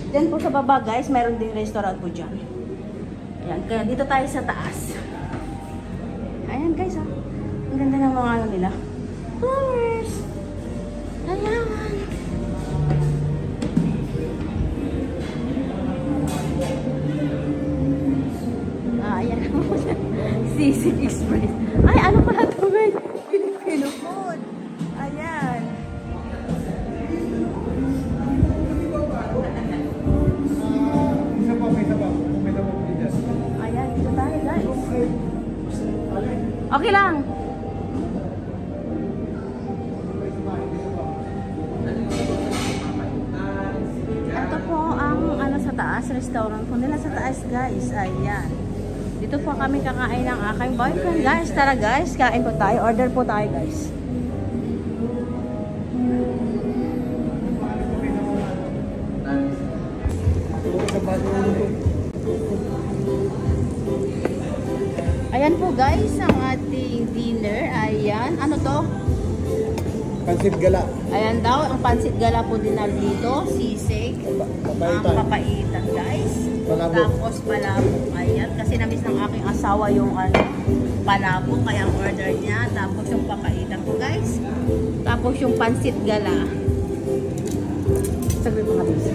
Then po sa baba guys, mayroon din restaurant po dyan. Ayan, kaya dito tayo sa taas. Ayan guys ha. Ang ganda ng mga ano nila. Flowers! Ayan! Ayan po siya. Sisig Express. Ay, ano pala ito guys? Filipino food. Ayan. Ayan, dito tayo guys. Okay lang. Ito po ang ano sa taas, restaurant po nila sa taas guys. Ayan. Dito po kami kakain ng aking boyfriend guys. Tara guys, kain po tayo. Order po tayo guys. Ayan po guys, ang ating dinner. Ayan, ano to? Pansit gala. Ayan daw, ang pansit gala po dinner dito. Sisig. Ang papaitan guys. Palabok. Tapos palabok. Ayan, kasi namiss ng aking asawa yung ano, palabok. Kaya ang order niya. Tapos yung papaitan po guys. Tapos yung pansit gala. Saglit mga guys.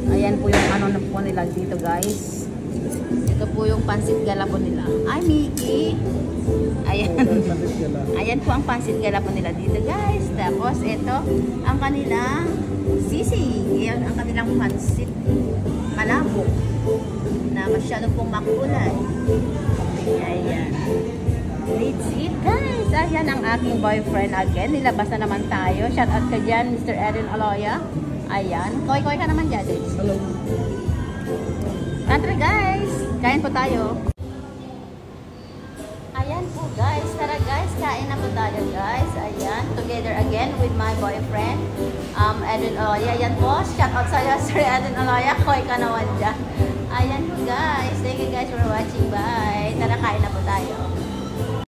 Ayan po yung ano na po nila dito guys. Ito po yung pansit gala po nila. Ay, Mickey! Ayan. Ayan po ang pansit gala po nila dito guys. Tapos ito ang kanilang sisig. Ayan ang kanilang pansit malabok na masyado pong makulay. Ayan. Let's eat guys. Ayan ang aking boyfriend again. Nilabas na naman tayo. Shout out ka dyan, Mr. Erin Aloya. Ayan. Koy-koy ka naman dyan. Hello. Tara guys. Kain po tayo. Ayan po guys. Tara guys. Kain na po tayo guys. Ayan. Together again with my boyfriend. Erin Aloya. Ayan po. Shout out sa'yo, Sir Erin Aloya. Koy ka naman dyan. Ayan po guys. Thank you guys for watching. Bye. Tara kain na po tayo.